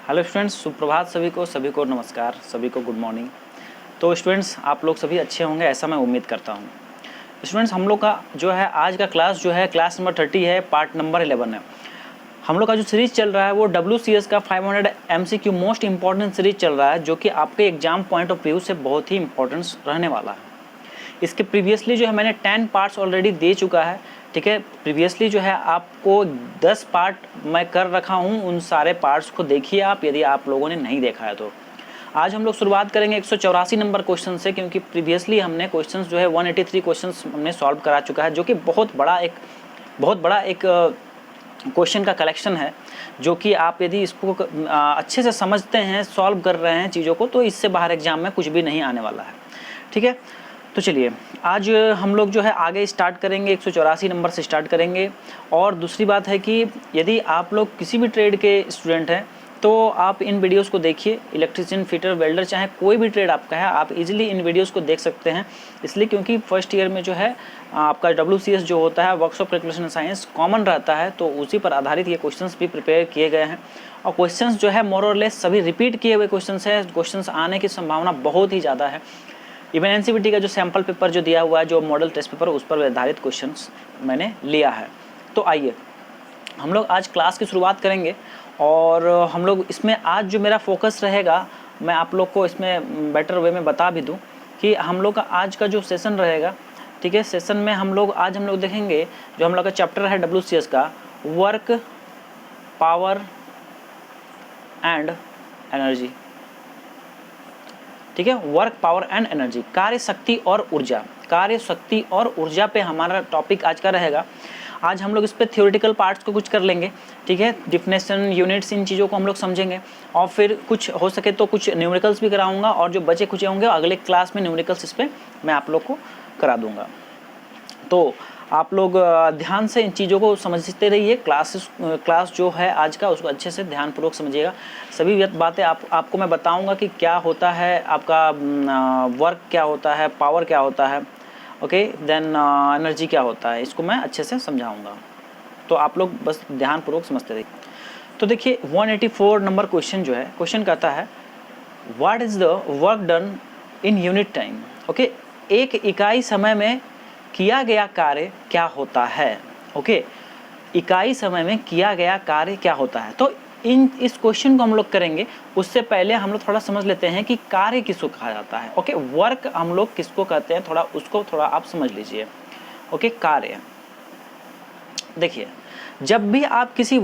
Hello students, सुप्रभात सभी को नमस्कार, सभी को गुड मॉर्निंग। तो स्टूडेंट्स, आप लोग सभी अच्छे होंगे ऐसा मैं उम्मीद करता हूँ। स्टूडेंट्स, हम लोग का जो है आज का क्लास जो है क्लास नंबर 30 है, पार्ट नंबर 11 है। हम लोग का जो सीरीज़ चल रहा है वो WCS का 500 MCQ मोस्ट इंपॉर्टेंट सीरीज चल रहा है, जो कि आपके एग्जाम पॉइंट ऑफ व्यू से बहुत ही इंपॉर्टेंस रहने वाला है। इसके प्रीवियसली जो है मैंने 10 पार्ट्स ऑलरेडी दे चुका है, ठीक है। प्रीवियसली जो है आपको 10 पार्ट मैं कर रखा हूँ, उन सारे पार्ट्स को देखिए आप, यदि आप लोगों ने नहीं देखा है तो। आज हम लोग शुरुआत करेंगे 184 नंबर क्वेश्चन से, क्योंकि प्रीवियसली हमने क्वेश्चंस जो है 183 क्वेश्चंस हमने सॉल्व करा चुका है, जो कि बहुत बड़ा एक क्वेश्चन का कलेक्शन है, जो कि आप यदि इसको अच्छे से समझते हैं, सॉल्व कर रहे हैं चीज़ों को, तो इससे बाहर एग्जाम में कुछ भी नहीं आने वाला है, ठीक है। तो चलिए आज हम लोग जो है आगे स्टार्ट करेंगे, 184 नंबर से स्टार्ट करेंगे। और दूसरी बात है कि यदि आप लोग किसी भी ट्रेड के स्टूडेंट हैं तो आप इन वीडियोस को देखिए। इलेक्ट्रीशियन, फिटर, वेल्डर, चाहे कोई भी ट्रेड आपका है, आप इजीली इन वीडियोस को देख सकते हैं। इसलिए क्योंकि फर्स्ट ईयर में जो है आपका WCS जो होता है, वर्कशॉप कैलकुलेशन साइंस, कॉमन रहता है, तो उसी पर आधारित ये क्वेश्चंस भी प्रिपेयर किए गए हैं। और क्वेश्चंस जो है मोर और लेस सभी रिपीट किए हुए क्वेश्चंस हैं। क्वेश्चंस आने की संभावना बहुत ही ज़्यादा है। इवन NCVT का जो सैम्पल पेपर जो दिया हुआ है, जो मॉडल टेस्ट पेपर, उस पर आधारित क्वेश्चंस मैंने लिया है। तो आइए हम लोग आज क्लास की शुरुआत करेंगे। और हम लोग इसमें आज जो मेरा फोकस रहेगा, मैं आप लोग को इसमें बेटर वे में बता भी दूं कि हम लोग का आज का जो सेशन रहेगा, ठीक है। सेशन में हम लोग देखेंगे जो हम लोग का चैप्टर है WCS का, वर्क, पावर एंड एनर्जी, ठीक है। वर्क, पावर एंड एनर्जी, कार्य शक्ति और ऊर्जा पे हमारा टॉपिक आज का रहेगा। आज हम लोग इस पे थ्योरेटिकल पार्ट्स को कुछ कर लेंगे, ठीक है। डिफिनेशन, यूनिट्स, इन चीज़ों को हम लोग समझेंगे। और फिर कुछ हो सके तो कुछ न्यूमेरिकल्स भी कराऊंगा, और जो बचे कुछ होंगे अगले क्लास में न्यूमेरिकल्स इस पर मैं आप लोग को करा दूंगा। तो आप लोग ध्यान से इन चीज़ों को समझते रहिए। क्लास जो है आज का, उसको अच्छे से ध्यानपूर्वक समझिएगा। सभी बातें आपको मैं बताऊंगा कि क्या होता है आपका वर्क, क्या होता है पावर, क्या होता है, ओके, देन एनर्जी क्या होता है, इसको मैं अच्छे से समझाऊंगा। तो आप लोग बस ध्यानपूर्वक समझते रहिए। तो देखिए 184 नंबर क्वेश्चन जो है, क्वेश्चन कहता है what is the work done in unit time. Okay, एक इकाई समय में किया गया कार्य क्या होता है। ओके, इकाई समय में किया गया कार्य क्या होता है। तो इस क्वेश्चन को हम लोग करेंगे, उससे पहले हम लोग थोड़ा समझ लेते हैं कि कार्य किसको कहा जाता है। ओके, वर्क हम लोग किसको कहते हैं, थोड़ा आप समझ लीजिए। ओके, कार्य, देखिए जब भी आप किसी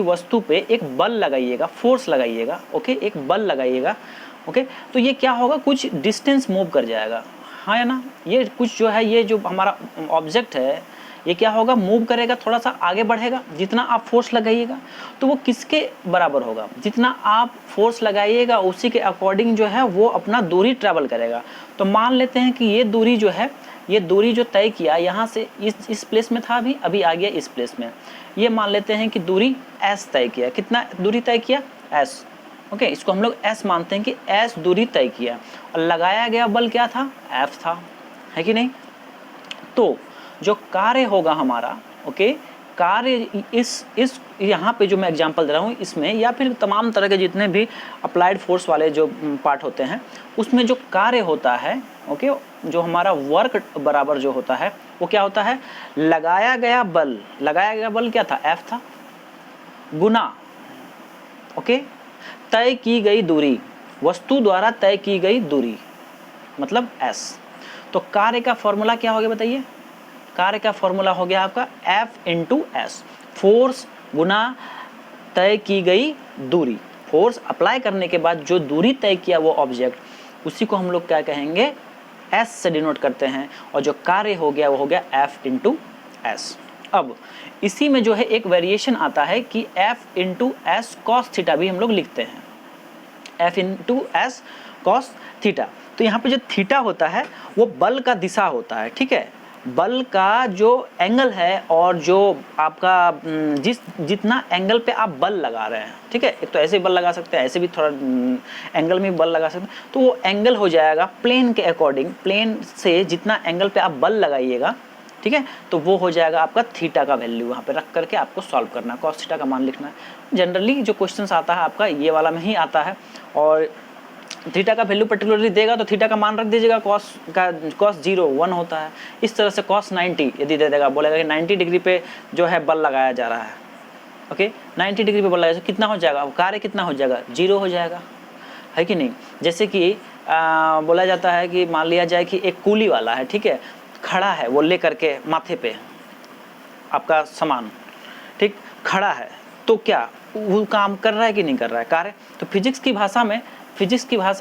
वस्तु पे एक बल लगाइएगा, फोर्स लगाइएगा, ओके, एक बल लगाइएगा, ओके, तो ये क्या होगा, कुछ डिस्टेंस मूव कर जाएगा, हाँ या ना। ये कुछ जो है, ये जो हमारा ऑब्जेक्ट है, ये क्या होगा, मूव करेगा, थोड़ा सा आगे बढ़ेगा। जितना आप फोर्स लगाइएगा तो वो किसके बराबर होगा, जितना आप फोर्स लगाइएगा उसी के अकॉर्डिंग जो है वो अपना दूरी ट्रैवल करेगा। तो मान लेते हैं कि ये दूरी जो है, ये दूरी जो तय किया यहाँ से इस प्लेस में था, अभी आ गया इस प्लेस में, ये मान लेते हैं कि दूरी S तय किया। कितना दूरी तय किया, S, ओके, इसको हम लोग S मानते हैं कि S दूरी तय किया। और लगाया गया बल क्या था, F था, है कि नहीं। तो जो कार्य होगा हमारा, ओके, कार्य इस यहाँ पे जो मैं एग्जांपल दे रहा हूँ इसमें, या फिर तमाम तरह के जितने भी अप्लाइड फोर्स वाले जो पार्ट होते हैं, उसमें जो कार्य होता है, ओके, जो हमारा वर्क बराबर जो होता है वो क्या होता है, लगाया गया बल क्या था, F था, गुना, ओके, तय की गई दूरी, वस्तु द्वारा तय की गई दूरी, मतलब S। तो कार्य का फॉर्मूला क्या हो गया बताइए, कार्य का फॉर्मूला हो गया आपका F इंटू S, फोर्स गुना तय की गई दूरी। फोर्स अप्लाई करने के बाद जो दूरी तय किया वो ऑब्जेक्ट, उसी को हम लोग क्या कहेंगे, S से डिनोट करते हैं। और जो कार्य हो गया वो हो गया F इंटू S। अब इसी में जो है एक वेरिएशन आता है कि F into S cos theta भी हम लोग लिखते हैं, F into S cos theta. तो यहाँ पे जो थीटा होता है वो बल का दिशा होता है, ठीक है, बल का जो एंगल है, और जो आपका जितना एंगल पे आप बल लगा रहे हैं, ठीक है। एक तो ऐसे बल लगा सकते हैं, ऐसे भी थोड़ा एंगल में बल लगा सकते हैं। तो वो एंगल हो जाएगा प्लेन के अकॉर्डिंग, प्लेन से जितना एंगल पे आप बल लगाइएगा, ठीक है। तो वो हो जाएगा आपका थीटा का वैल्यू वहाँ पे रख करके आपको सॉल्व करना है, कॉस थीटा का मान लिखना है। जनरली जो क्वेश्चंस आता है आपका ये वाला में ही आता है, और थीटा का वैल्यू पर्टिकुलरली देगा तो थीटा का मान रख दीजिएगा, कॉस 0 1 होता है। इस तरह से कॉस 90 यदि दे देगा, बोलेगा कि 90 डिग्री पे जो है बल लगाया जा रहा है, ओके 90 डिग्री पे बल लगाया, कितना हो जाएगा, कार्य कितना हो जाएगा, 0 हो जाएगा, है कि नहीं। जैसे कि बोला जाता है कि मान लिया जाए कि एक कूली वाला है, ठीक है, खड़ा है, वो ले करके माथे पे आपका सामान, ठीक, खड़ा है, तो क्या वो काम कर रहा है कि नहीं कर रहा है, कार्य। तो फिजिक्स की भाषा में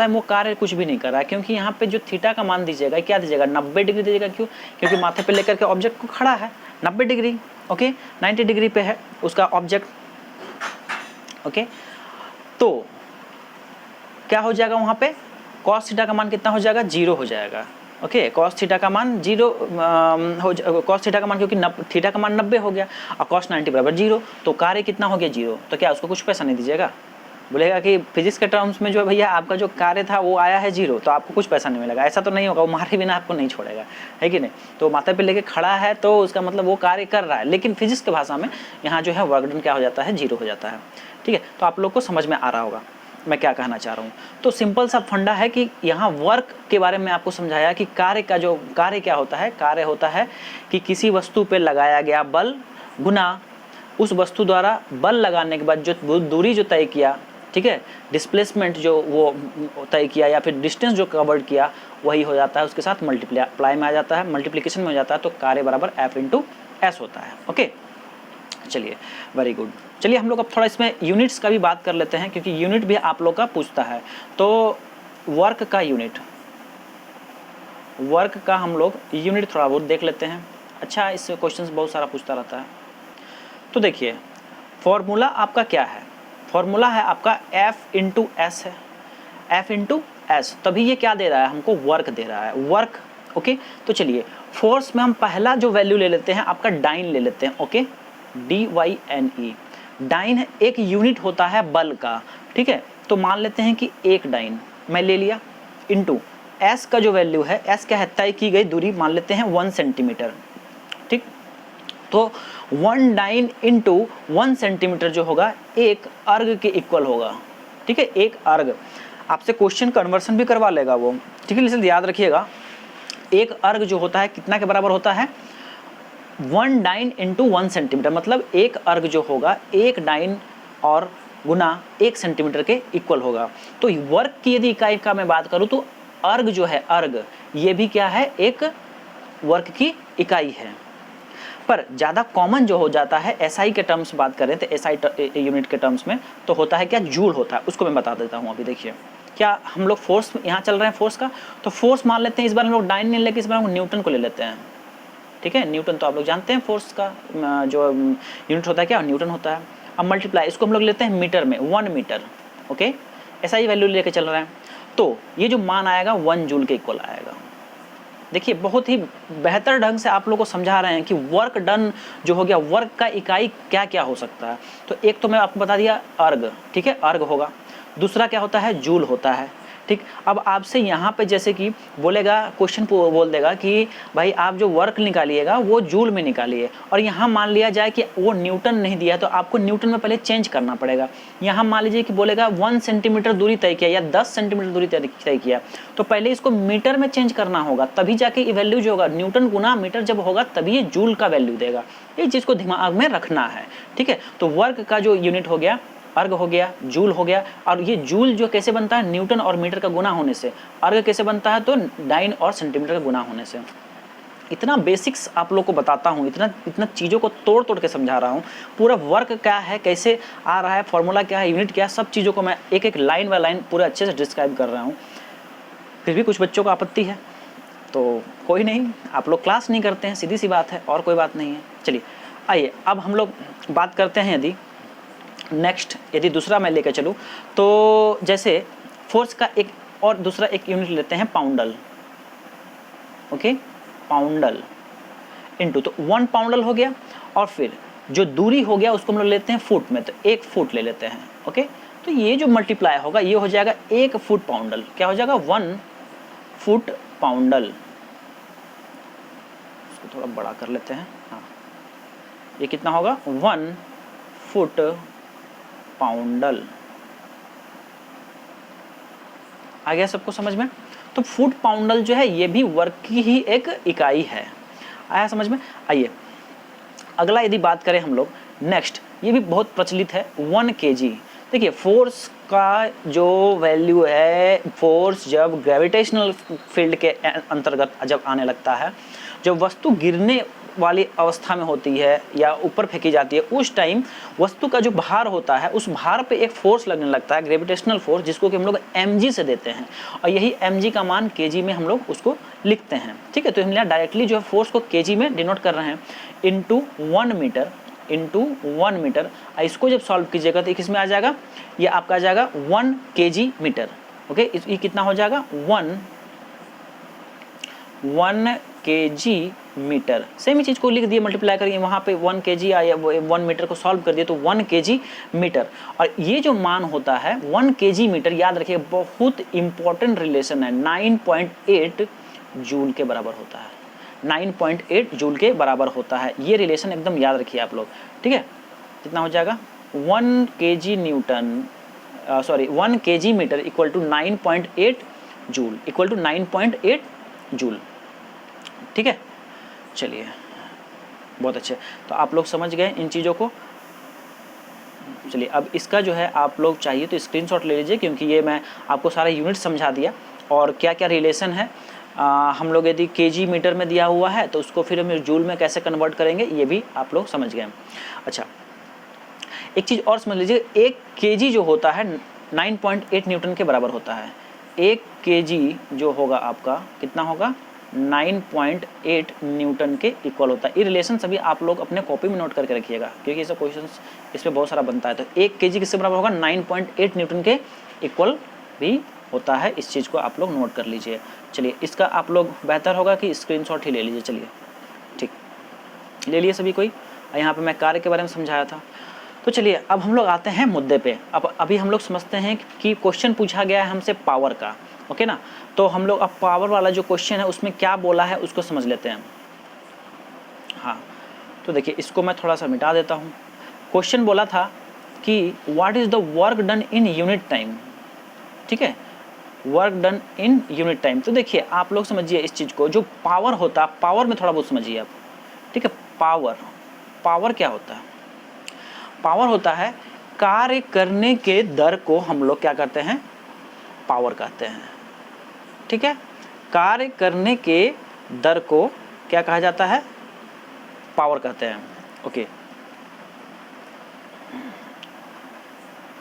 वो कार्य कुछ भी नहीं कर रहा है, क्योंकि यहाँ पे जो थीटा का मान दीजिएगा क्या दीजिएगा, 90 डिग्री दीजिएगा। क्यों, क्योंकि माथे पे लेकर के ऑब्जेक्ट को खड़ा है 90 डिग्री, ओके 90 डिग्री पे है उसका ऑब्जेक्ट, ओके। तो क्या हो जाएगा वहाँ पे, कॉस थीटा का मान कितना हो जाएगा, 0 हो जाएगा, ओके। कॉस थीटा का मान 0 कॉस थीटा का मान, क्योंकि थीटा का मान 90 हो गया और कॉस 90 बराबर 0, तो कार्य कितना हो गया 0। तो क्या उसको कुछ पैसा नहीं दीजिएगा, बोलेगा कि फिजिक्स के टर्म्स में जो भैया आपका जो कार्य था वो आया है 0, तो आपको कुछ पैसा नहीं मिलेगा, ऐसा तो नहीं होगा, वो मारे बिना आपको नहीं छोड़ेगा, है कि नहीं। तो माथे पे लेके खड़ा है तो उसका मतलब वो कार्य कर रहा है, लेकिन फिजिक्स की भाषा में यहाँ जो है वर्क डन क्या हो जाता है, 0 हो जाता है, ठीक है। तो आप लोग को समझ में आ रहा होगा मैं क्या कहना चाह रहा हूँ। तो सिंपल सा फंडा है कि यहाँ वर्क के बारे में आपको समझाया कि कार्य क्या होता है, कार्य होता है कि किसी वस्तु पे लगाया गया बल गुना उस वस्तु द्वारा बल लगाने के बाद जो दूरी जो तय किया, ठीक है, डिस्प्लेसमेंट जो वो तय किया या फिर डिस्टेंस जो कवर्ड किया, वही हो जाता है, उसके साथ मल्टीप्लाई में आ जाता है, मल्टीप्लिकेशन में हो जाता है, तो कार्य बराबर F इंटू एस होता है, ओके। चलिए वेरी गुड। चलिए हम लोग अब थोड़ा इसमें यूनिट्स का भी बात कर लेते हैं, क्योंकि यूनिट भी आप लोग का पूछता है। तो वर्क का हम लोग यूनिट थोड़ा बहुत देख लेते हैं। अच्छा, इससे क्वेश्चंस बहुत सारा पूछता रहता है। तो देखिए फॉर्मूला आपका क्या है, फॉर्मूला है आपका F इंटू एस है, F इंटू एस। तभी ये क्या दे रहा है हमको, वर्क दे रहा है, वर्क, ओके। तो चलिए फोर्स में हम पहला जो वैल्यू ले लेते हैं आपका डाइन ले लेते हैं, ओके, DYNE। डाइन एक यूनिट होता है बल का, ठीक है। तो मान लेते हैं कि एक डाइन मैं ले लिया, इंटू एस का जो वैल्यू है, एस क्या है, तय की गई दूरी, मान लेते हैं 1 सेंटीमीटर, ठीक। तो 1 डाइन इंटू 1 सेंटीमीटर जो होगा एक अर्ग के इक्वल होगा, ठीक है। एक अर्ग, आपसे क्वेश्चन कन्वर्सन भी करवा लेगा वो, ठीक है, इसलिए याद रखिएगा एक अर्ग जो होता है कितना के बराबर होता है, 1 डाइन इंटू 1 सेंटीमीटर, मतलब एक अर्ग जो होगा एक डाइन और गुना 1 सेंटीमीटर के इक्वल होगा। तो वर्क की यदि इकाई का मैं बात करूं तो अर्ग जो है, अर्ग ये भी क्या है, एक वर्क की इकाई है। पर ज़्यादा कॉमन जो हो जाता है एसआई के टर्म्स बात करें तो एसआई यूनिट के टर्म्स में तो होता है क्या, जूल होता है। उसको मैं बता देता हूँ। अभी देखिए क्या हम लोग फोर्स यहाँ चल रहे हैं, फोर्स का, तो फोर्स मान लेते हैं, इस बार हम लोग डाइन नहीं लेके इस बार हम न्यूटन को ले लेते हैं, ठीक है। न्यूटन तो आप लोग जानते हैं फोर्स का जो यूनिट होता है क्या, न्यूटन होता है। अब मल्टीप्लाई इसको हम लोग लेते हैं मीटर में, 1 मीटर, ओके, ऐसा ही वैल्यू लेके चल रहे हैं। तो ये जो मान आएगा 1 जूल के इक्वल आएगा। देखिए बहुत ही बेहतर ढंग से आप लोग को समझा रहे हैं कि वर्क डन जो हो गया, वर्क का इकाई क्या क्या हो सकता है। तो एक तो मैं आपको बता दिया अर्ग, ठीक है, अर्ग होगा। दूसरा क्या होता है, जूल होता है, ठीक। अब आपसे यहाँ पे जैसे कि बोलेगा, क्वेश्चन बोल देगा कि भाई आप जो वर्क निकालिएगा वो जूल में निकालिए, और यहाँ मान लिया जाए कि वो न्यूटन नहीं दिया तो आपको न्यूटन में पहले चेंज करना पड़ेगा। यहाँ मान लीजिए कि बोलेगा 1 सेंटीमीटर दूरी तय किया या 10 सेंटीमीटर दूरी तय किया, तो पहले इसको मीटर में चेंज करना होगा, तभी जाके ये वैल्यू जो होगा न्यूटन गुना मीटर जब होगा तभी ये जूल का वैल्यू देगा। ये चीज़ को दिमाग में रखना है, ठीक है। तो वर्क का जो यूनिट हो गया, अर्ग हो गया, जूल हो गया, और ये जूल जो कैसे बनता है, न्यूटन और मीटर का गुना होने से। अर्ग कैसे बनता है, तो डाइन और सेंटीमीटर का गुना होने से। इतना बेसिक्स आप लोग को बताता हूँ, इतना चीज़ों को तोड़ तोड़ के समझा रहा हूँ। पूरा वर्क क्या है, कैसे आ रहा है, फॉर्मूला क्या है, यूनिट क्या है, सब चीज़ों को मैं एक एक लाइन बाय लाइन पूरा अच्छे से डिस्क्राइब कर रहा हूँ। फिर भी कुछ बच्चों को आपत्ति है, तो कोई नहीं, आप लोग क्लास नहीं करते हैं, सीधी सी बात है, और कोई बात नहीं है। चलिए आइए अब हम लोग बात करते हैं, यदि नेक्स्ट यदि दूसरा मैं लेकर चलूँ तो जैसे फोर्स का एक और दूसरा एक यूनिट लेते हैं, पाउंडल, ओके, पाउंडल इनटू, तो 1 पाउंडल हो गया, और फिर जो दूरी हो गया उसको हम लोग लेते हैं फुट में, तो 1 फुट ले लेते हैं, ओके। तो ये जो मल्टीप्लाई होगा ये हो जाएगा 1 फुट पाउंडल, क्या हो जाएगा, 1 फुट पाउंडल। थोड़ा बड़ा कर लेते हैं। हाँ, ये कितना होगा 1 फुट पाउंडल। आ गया सबको समझ में? तो फुट पाउंडल जो है ये भी वर्क की ही एक इकाई है। आया समझ में? आइए अगला यदि बात करें हम लोग, नेक्स्ट ये भी बहुत प्रचलित है 1 kg। देखिए फोर्स का जो वैल्यू है, फोर्स जब ग्रेविटेशनल फील्ड के अंतर्गत जब आने लगता है, जब वस्तु गिरने वाली अवस्था में होती है या ऊपर फेंकी जाती है, उस टाइम वस्तु का जो भार होता है उस भार पे एक फोर्स लगने लगता है, ग्रेविटेशनल फोर्स, जिसको कि हम लोग mg से देते हैं और यही mg का मान kg में हम लोग उसको लिखते हैं। ठीक है, तो हम यहाँ डायरेक्टली जो है फोर्स को kg में डिनोट कर रहे हैं, इंटू 1 मीटर, इंटू 1 मीटर। इसको जब सॉल्व कीजिएगा तो ये किस में आ जाएगा, ये आपका आ जाएगा 1 kg मीटर। ओके, ये कितना हो जाएगा 1 kg मीटर। सेम ही चीज़ को लिख दिए, मल्टीप्लाई करिए, वहाँ पे 1 kg आया, 1 मीटर को सॉल्व कर दिए तो 1 kg मीटर। और ये जो मान होता है 1 kg मीटर, याद रखिए बहुत इंपॉर्टेंट रिलेशन है, 9.8 जूल के बराबर होता है, 9.8 जूल के बराबर होता है। ये रिलेशन एकदम याद रखिए आप लोग। ठीक है, कितना हो जाएगा 1 kg newton, sorry 1 kg metre equal to 9.8 joule, equal to 9.8 joule. ठीक है, चलिए बहुत अच्छे, तो आप लोग समझ गए इन चीज़ों को। चलिए अब इसका जो है आप लोग चाहिए तो स्क्रीनशॉट ले लीजिए, क्योंकि ये मैं आपको सारा यूनिट समझा दिया और क्या क्या रिलेशन है। हम लोग यदि kg मीटर में दिया हुआ है तो उसको फिर हम जूल में कैसे कन्वर्ट करेंगे ये भी आप लोग समझ गए। अच्छा, एक चीज़ और समझ लीजिए, 1 kg जो होता है 9.8 न्यूटन के बराबर होता है। 1 kg जो होगा आपका कितना होगा 9.8 न्यूटन के इक्वल होता है। ये रिलेशन सभी आप लोग अपने कॉपी में नोट करके रखिएगा, क्योंकि ऐसा क्वेश्चन इस पर बहुत सारा बनता है। तो 1 kg किससे बराबर होगा 9.8 न्यूटन के इक्वल भी होता है। इस चीज़ को आप लोग नोट कर लीजिए। चलिए इसका आप लोग बेहतर होगा कि स्क्रीनशॉट ही ले लीजिए। चलिए ठीक, ले लिए सभी कोई। यहाँ पे मैं कार्य के बारे में समझाया था। तो चलिए अब हम लोग आते हैं मुद्दे पे। अब अभी हम लोग समझते हैं कि क्वेश्चन पूछा गया है हमसे पावर का, ओके ना। तो हम लोग अब पावर वाला जो क्वेश्चन है उसमें क्या बोला है उसको समझ लेते हैं। हाँ, तो देखिए इसको मैं थोड़ा सा मिटा देता हूँ। क्वेश्चन बोला था कि what is the work done in unit time. ठीक है, work done in unit time. तो देखिए आप लोग समझिए इस चीज़ को, जो पावर होता है, पावर में थोड़ा बहुत समझिए आप। ठीक है, पावर क्या होता है? पावर होता है कार्य करने के दर को हम लोग क्या करते हैं, पावर कहते हैं। ठीक है, कार्य करने के दर को क्या कहा जाता है, पावर कहते हैं। ओके,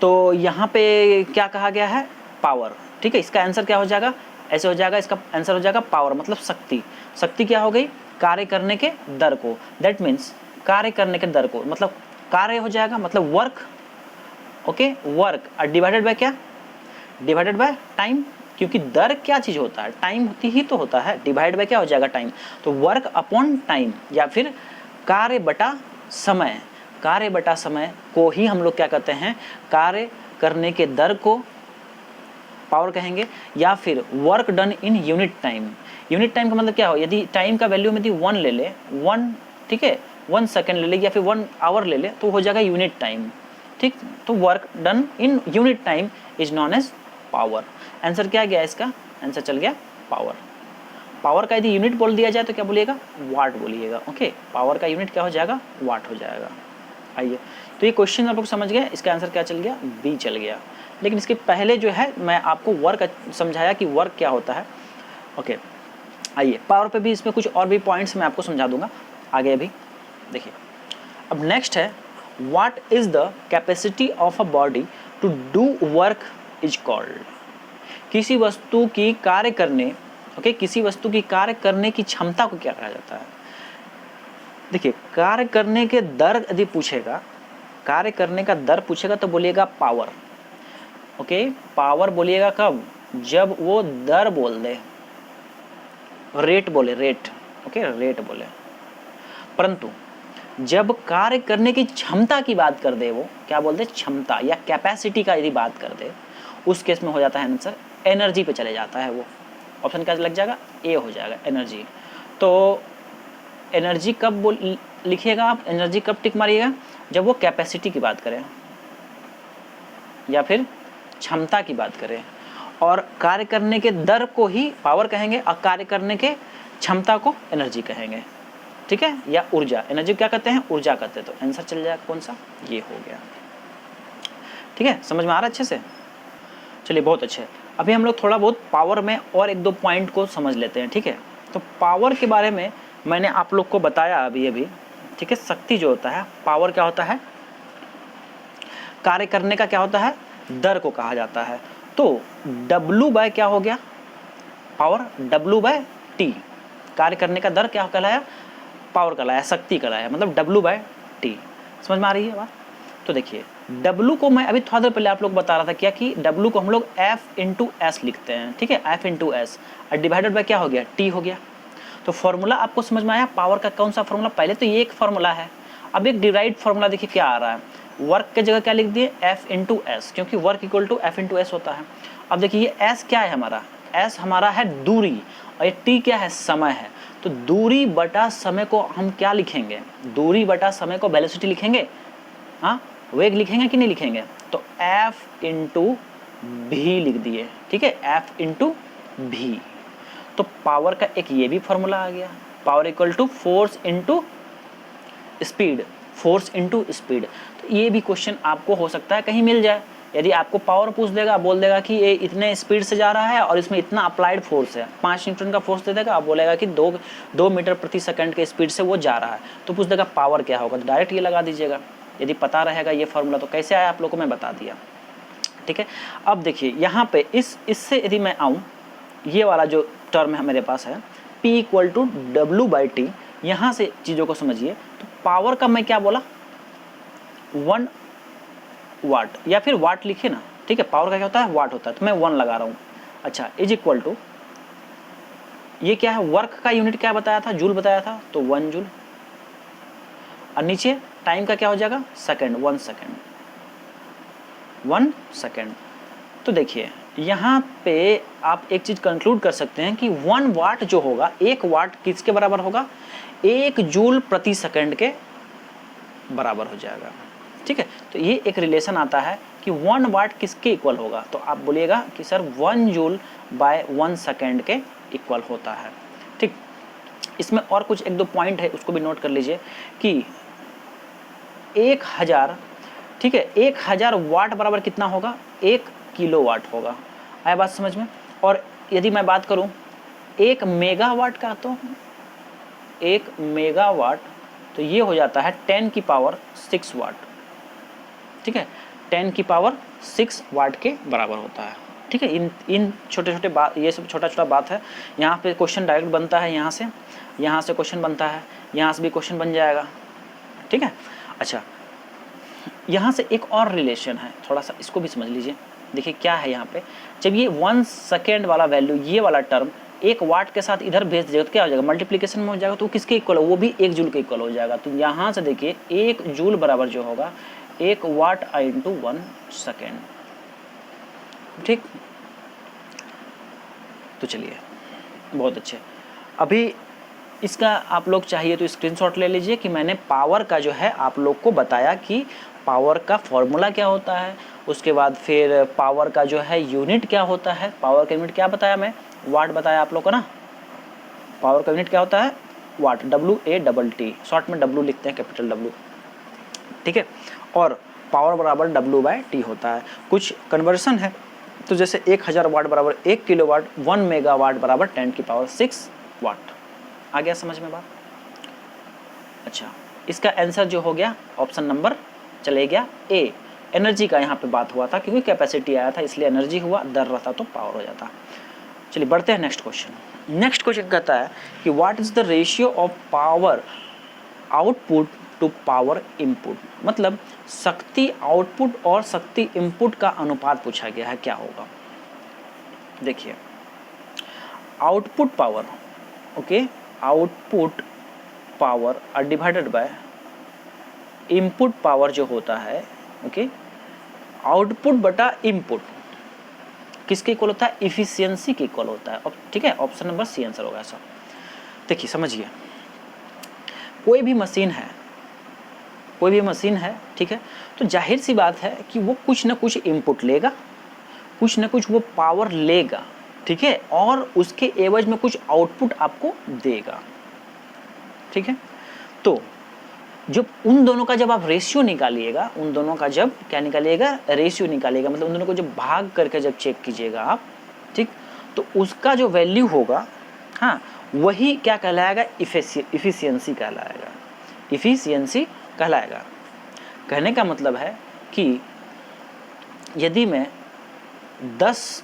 तो यहाँ पे क्या कहा गया है, पावर। ठीक है, इसका आंसर क्या हो जाएगा, ऐसे हो जाएगा, इसका आंसर हो जाएगा पावर मतलब शक्ति। शक्ति क्या हो गई, कार्य करने के दर को। दैट मीन्स कार्य करने के दर को मतलब कार्य हो जाएगा मतलब वर्क। ओके, वर्क और डिवाइडेड बाय क्या, डिवाइडेड बाय टाइम, क्योंकि दर क्या चीज़ होता है, टाइम होती ही तो होता है। डिवाइड बाय क्या हो जाएगा, टाइम। तो वर्क अपॉन टाइम या फिर कार्य बटा समय, कार्य बटा समय को ही हम लोग क्या कहते हैं, कार्य करने के दर को पावर कहेंगे। या फिर work done in unit time. Unit time का मतलब क्या हो, यदि टाइम का वैल्यू में यदि 1 ले ले, 1, ठीक है, 1 सेकेंड ले ले या फिर 1 आवर ले ले तो हो जाएगा यूनिट टाइम। ठीक, तो work done in unit time is known as power. Answer क्या गया इसका, आंसर चल गया पावर। पावर का यदि यूनिट बोल दिया जाए तो क्या बोलिएगा, वाट बोलिएगा। ओके, पावर का यूनिट क्या हो जाएगा, वाट हो जाएगा। आइए, तो ये क्वेश्चन आप लोग समझ गए, इसका आंसर क्या चल गया, बी चल गया। लेकिन इसके पहले जो है मैं आपको वर्क समझाया कि वर्क क्या होता है। ओके, आइए पावर पे भी इसमें कुछ और भी पॉइंट्स मैं आपको समझा दूंगा आगे। अभी देखिए, अब नेक्स्ट है what is the capacity of a body to do work is called. किसी वस्तु की कार्य करने, ओके, किसी वस्तु की कार्य करने की क्षमता को क्या कहा जाता है। देखिए, कार्य करने के दर यदि पूछेगा, कार्य करने का दर पूछेगा तो बोलिएगा पावर। ओके, पावर बोलिएगा कब, जब वो दर बोल दे, रेट बोले, रेट। ओके, रेट बोले। परंतु जब कार्य करने की क्षमता की बात कर दे, वो क्या बोलते, क्षमता या कैपेसिटी का यदि बात कर दे, उस केस में हो जाता है आंसर एनर्जी पे चले जाता है। वो ऑप्शन क्या लग जाएगा, ए हो जाएगा, एनर्जी। तो एनर्जी कब लिखिएगा आप, एनर्जी कब टिक मारिएगा, जब वो कैपेसिटी की बात करें या फिर क्षमता की बात करें, और कार्य करने के दर को ही पावर कहेंगे और कार्य करने के क्षमता को एनर्जी कहेंगे, ठीक है, या ऊर्जा। एनर्जी क्या कहते हैं, ऊर्जा कहते हैं। तो आंसर चल जाएगा कौन सा, ये हो गया। ठीक है, समझ में आ रहा है अच्छे से। चलिए बहुत अच्छे। अभी हम लोग थोड़ा बहुत पावर में और एक दो पॉइंट को समझ लेते हैं। ठीक है, तो पावर के बारे में मैंने आप लोग को बताया अभी। ठीक है, शक्ति जो होता है, पावर क्या होता है, कार्य करने का क्या होता है, दर को कहा जाता है। तो W बाय क्या हो गया, पावर, W बाय T, कार्य करने का दर क्या कहलाया, पावर कहलाया, शक्ति कहलाया, मतलब W बाय T। समझ में आ रही है बात। तो देखिए W को मैं अभी थोड़ा देर पहले आप लोग बता रहा था क्या कि W को हम लोग F इंटू एस लिखते हैं। ठीक है, F इंटू एस और डिवाइडेड बाय क्या हो गया, T हो गया। तो फॉर्मूला आपको समझ में आया पावर का, कौन सा फॉर्मूला, पहले तो ये एक फॉर्मूला है। अब एक डिराइव्ड फॉर्मूला देखिए क्या आ रहा है, वर्क के जगह क्या लिख दिए, F इंटू एस, क्योंकि work equal to F into s होता है। अब देखिए ये S क्या है हमारा, S हमारा है दूरी, और ये T क्या है, समय है। तो दूरी बटा समय को हम क्या लिखेंगे, दूरी बटा समय को वेलोसिटी लिखेंगे, हाँ वेग लिखेंगे कि नहीं लिखेंगे, तो F इंटू भी लिख दिए। ठीक है, F इंटू भी। तो पावर का एक ये भी फॉर्मूला आ गया, power equal to force into speed, force into speed. तो ये भी क्वेश्चन आपको हो सकता है कहीं मिल जाए। यदि आपको पावर पूछ देगा, बोल देगा कि ये इतने स्पीड से जा रहा है और इसमें इतना अप्लाइड फोर्स है, 5 न्यूटन का फोर्स दे देगा, आप बोलेगा कि 2 मीटर प्रति सेकंड के स्पीड से वो जा रहा है, तो पूछ देगा पावर क्या होगा, तो डायरेक्ट ये लगा दीजिएगा। यदि पता रहेगा ये फॉर्मूला तो कैसे आया आप लोगों को मैं बता दिया। ठीक है, अब देखिए यहाँ पे इससे यदि मैं आऊँ, ये वाला जो टर्म है मेरे पास है P equal to W by t, यहाँ से चीज़ों को समझिए। तो पावर का मैं क्या बोला, 1 वाट, या फिर वाट लिखिए ना। ठीक है, पावर का क्या होता है, वाट होता है, तो मैं 1 लगा रहा हूँ। अच्छा, इज इक्वल टू, ये क्या है, वर्क का यूनिट क्या बताया था, जूल बताया था, तो 1 जूल। और नीचे टाइम का क्या हो जाएगा, सेकंड, 1 सेकंड, 1 सेकंड। तो देखिए यहाँ पे आप एक चीज़ कंक्लूड कर सकते हैं कि 1 वाट जो होगा, 1 वाट किसके बराबर होगा, 1 जूल प्रति सेकंड के बराबर हो जाएगा। ठीक है, तो ये एक रिलेशन आता है कि 1 वाट किसके इक्वल होगा, तो आप बोलिएगा कि सर 1 जूल बाय 1 सेकंड के इक्वल होता है। ठीक, इसमें और कुछ एक दो पॉइंट है, उसको भी नोट कर लीजिए कि 1000, ठीक है, 1000 वाट बराबर कितना होगा, 1 किलोवाट होगा। आया बात समझ में। और यदि मैं बात करूं 1 मेगावाट का, तो 1 मेगावाट तो ये हो जाता है 10 की पावर 6 वाट। ठीक है, 10 की पावर 6 वाट के बराबर होता है। ठीक है, इन छोटे छोटे बात, ये सब छोटा छोटा बात है। यहाँ पे क्वेश्चन डायरेक्ट बनता है, यहाँ से क्वेश्चन बनता है, यहाँ से भी क्वेश्चन बन जाएगा। ठीक है, अच्छा यहाँ से एक और रिलेशन है, थोड़ा सा इसको भी समझ लीजिए। देखिए क्या है यहाँ पे, जब ये 1 सेकेंड वाला वैल्यू, ये वाला टर्म 1 वाट के साथ इधर भेज दीजिएगा तो क्या हो जाएगा, मल्टीप्लिकेशन में हो जाएगा, तो किसके इक्वल हो, वो भी 1 जूल के इक्वल हो जाएगा। तो यहाँ से देखिए 1 जूल बराबर जो होगा 1 वाट इंटू 1 सेकेंड। ठीक, तो चलिए बहुत अच्छे। अभी इसका आप लोग चाहिए तो स्क्रीनशॉट ले लीजिए कि मैंने पावर का जो है आप लोग को बताया कि पावर का फॉर्मूला क्या होता है, उसके बाद फिर पावर का जो है यूनिट क्या होता है। पावर का यूनिट क्या बताया मैं, वाट बताया आप लोग को ना। पावर का यूनिट क्या होता है, वाट, WATT, शॉर्ट में W लिखते हैं, कैपिटल W। ठीक है, और पावर बराबर W बाय T होता है। कुछ कन्वर्सन है, तो जैसे 1000 वाट बराबर 1 किलोवाट, 1 मेगावाट बराबर 10 की पावर 6 वाट। आ गया समझ में बात। अच्छा, इसका आंसर जो हो गया ऑप्शन नंबर चले गया ए। एनर्जी का यहाँ पे बात हुआ था, क्योंकि कैपेसिटी आया था इसलिए एनर्जी हुआ, दर रहता तो पावर हो जाता। चलिए बढ़ते हैं नेक्स्ट क्वेश्चन। नेक्स्ट क्वेश्चन कहता है कि what is the ratio of power output to power input, मतलब शक्ति आउटपुट और शक्ति इनपुट का अनुपात पूछा गया है, क्या होगा। देखिए output power, okay, output power और डिवाइडेड बाय इनपुट पावर जो होता है, ओके, आउटपुट बटा इनपुट किसके इक्वल होता है, इफिशियंसी के इक्वल होता है। ठीक है, ऑप्शन नंबर सी आंसर होगा ऐसा। देखिए समझिए, कोई भी मशीन है, कोई भी मशीन है, ठीक है, तो जाहिर सी बात है कि वो कुछ ना कुछ इनपुट लेगा, कुछ ना कुछ वो पावर लेगा, ठीक है, और उसके एवज में कुछ आउटपुट आपको देगा, ठीक है। तो जब उन दोनों का जब आप रेशियो निकालिएगा, उन दोनों का जब क्या निकालिएगा, रेशियो निकालिएगा, मतलब उन दोनों को जब भाग करके जब चेक कीजिएगा आप, ठीक, तो उसका जो वैल्यू होगा, हाँ, वही क्या कहलाएगा, इफिशियंसी कहलाएगा, इफिशियंसी कहलाएगा। कहने का मतलब है कि यदि मैं 10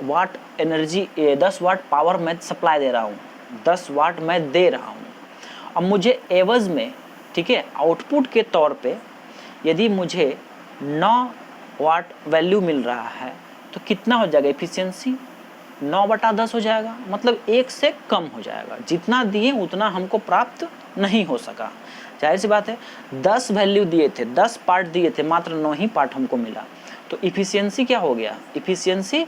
वाट एनर्जी, 10 वाट पावर मैं सप्लाई दे रहा हूँ, 10 वाट मैं दे रहा हूँ, अब मुझे एवज में, ठीक है, आउटपुट के तौर पे यदि मुझे 9 वाट वैल्यू मिल रहा है, तो कितना हो जाएगा इफिशियंसी, 9/10 हो जाएगा, मतलब 1 से कम हो जाएगा, जितना दिए उतना हमको प्राप्त नहीं हो सका। जाहिर सी बात है, 10 वैल्यू दिए थे, 10 पार्ट दिए थे, मात्र 9 ही पार्ट हमको मिला, तो इफिशियंसी क्या हो गया, इफिशियंसी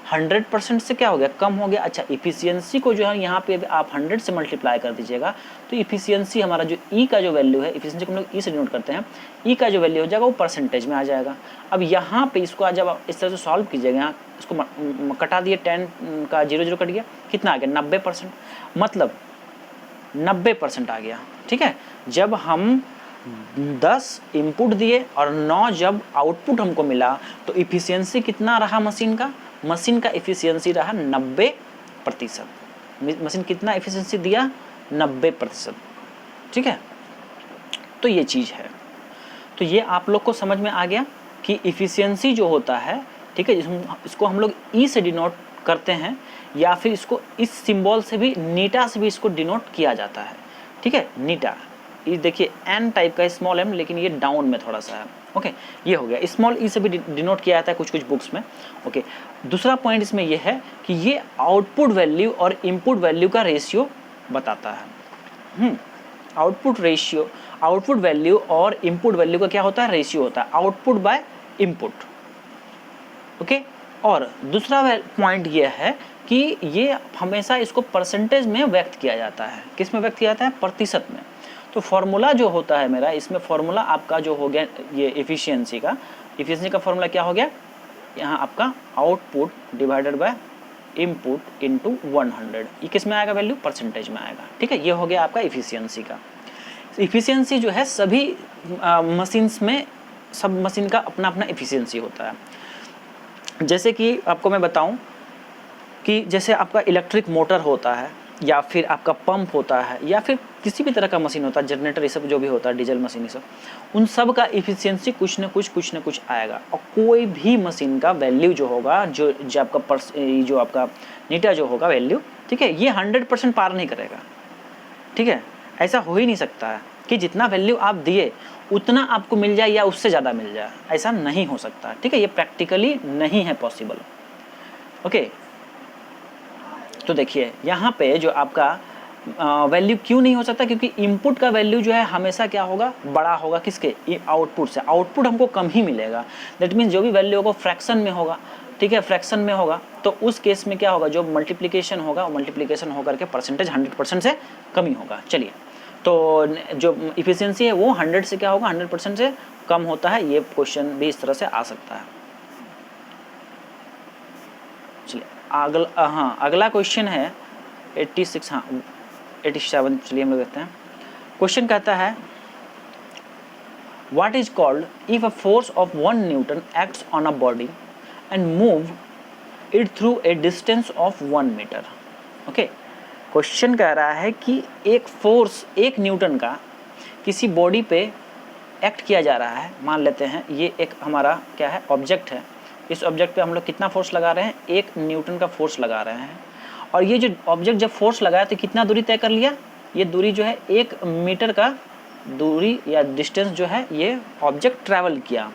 100% से क्या हो गया, कम हो गया। अच्छा, इफिशियंसी को जो है यहाँ पे आप 100 से मल्टीप्लाई कर दीजिएगा, तो इफिशियंसी हमारा जो ई का जो वैल्यू है, इफिशियंसी को हम लोग ई से डिनोट करते हैं, ई का जो वैल्यू हो जाएगा वो परसेंटेज में आ जाएगा। अब यहाँ पे इसको जब आप इस तरह से सॉल्व कीजिएगा, यहाँ इसको कटा दिए, 10 का 0 कट गया, कितना आ गया, 90%, मतलब 90% आ गया, ठीक है। जब हम 10 इनपुट दिए और 9 जब आउटपुट हमको मिला, तो इफिशियंसी कितना रहा मशीन का, मशीन का इफिशियंसी रहा 90%। मशीन कितना इफिशियंसी दिया, 90%, ठीक है। तो ये चीज़ है, तो ये आप लोग को समझ में आ गया कि इफिशियंसी जो होता है, ठीक है, इसको हम लोग ई से डिनोट करते हैं, या फिर इसको इस सिंबल से भी, नीटा से भी इसको डिनोट किया जाता है, ठीक है, नीटा। ये देखिए एन टाइप का स्मॉल एम, लेकिन ये डाउन में थोड़ा सा है, ओके, ये हो गया। स्मॉल ई से भी डिनोट किया जाता है कुछ कुछ बुक्स में, ओके। दूसरा पॉइंट इसमें ये है कि ये आउटपुट वैल्यू और इनपुट वैल्यू का रेशियो बताता है। आउटपुट रेशियो, आउटपुट वैल्यू और इनपुट वैल्यू का क्या होता है, रेशियो होता है, आउटपुट बाय इनपुट, ओके। और दूसरा पॉइंट ये है कि ये हमेशा इसको परसेंटेज में व्यक्त किया जाता है। किस में व्यक्त किया जाता है, प्रतिशत में। तो फॉर्मूला जो होता है मेरा, इसमें फॉर्मूला आपका जो हो गया ये इफिशियंसी का फॉर्मूला क्या हो गया, यहाँ आपका output divided by input into 100, ये किस में आएगा, वैल्यू परसेंटेज में आएगा, ठीक है। ये हो गया आपका इफिशियंसी का। इफिशियंसी जो है सभी मशीन्स में, सब मशीन का अपना अपना इफिशियंसी होता है। जैसे कि आपको मैं बताऊं कि जैसे आपका इलेक्ट्रिक मोटर होता है, या फिर आपका पंप होता है, या फिर किसी भी तरह का मशीन होता है, जनरेटर, ये सब जो भी होता है, डीजल मशीन, ये सब, उन सब का इफिशियंसी कुछ न कुछ आएगा। और कोई भी मशीन का वैल्यू जो होगा, जो आपका नीटा जो होगा वैल्यू, ठीक है, ये 100% पार नहीं करेगा, ठीक है। ऐसा हो ही नहीं सकता है कि जितना वैल्यू आप दिए उतना आपको मिल जाए या उससे ज़्यादा मिल जाए, ऐसा नहीं हो सकता, ठीक है। ये प्रैक्टिकली नहीं है पॉसिबल, ओके। तो देखिए यहाँ पे जो आपका वैल्यू क्यों नहीं हो सकता, क्योंकि इनपुट का वैल्यू जो है हमेशा क्या होगा, बड़ा होगा किसके, आउटपुट से। आउटपुट हमको कम ही मिलेगा, दैट मीन्स जो भी वैल्यू होगा फ्रैक्शन में होगा, ठीक है, फ्रैक्शन में होगा, तो उस केस में क्या होगा, जो मल्टीप्लिकेशन होगा, वो मल्टीप्लिकेशन होकर के परसेंटेज 100% से कम ही होगा। चलिए, तो जो इफिशियंसी है वो 100 से क्या होगा, 100% से कम होता है। ये क्वेश्चन भी इस तरह से आ सकता है। चलिए अगला क्वेश्चन है 86, 87, चलिए हम लोग देखते हैं। क्वेश्चन कहता है, what is called if a force of 1 newton acts on a body and move it through a distance of 1 metre. Okay, question कह रहा है कि एक फोर्स 1 न्यूटन का किसी बॉडी पे एक्ट किया जा रहा है। मान लेते हैं ये एक हमारा क्या है, ऑब्जेक्ट है। इस ऑब्जेक्ट पे हम लोग कितना फोर्स लगा रहे हैं, 1 न्यूटन का फोर्स लगा रहे हैं। और ये जो ऑब्जेक्ट जब फोर्स लगाया तो कितना दूरी तय कर लिया, ये दूरी जो है 1 मीटर का दूरी या डिस्टेंस जो है ये ऑब्जेक्ट ट्रैवल किया।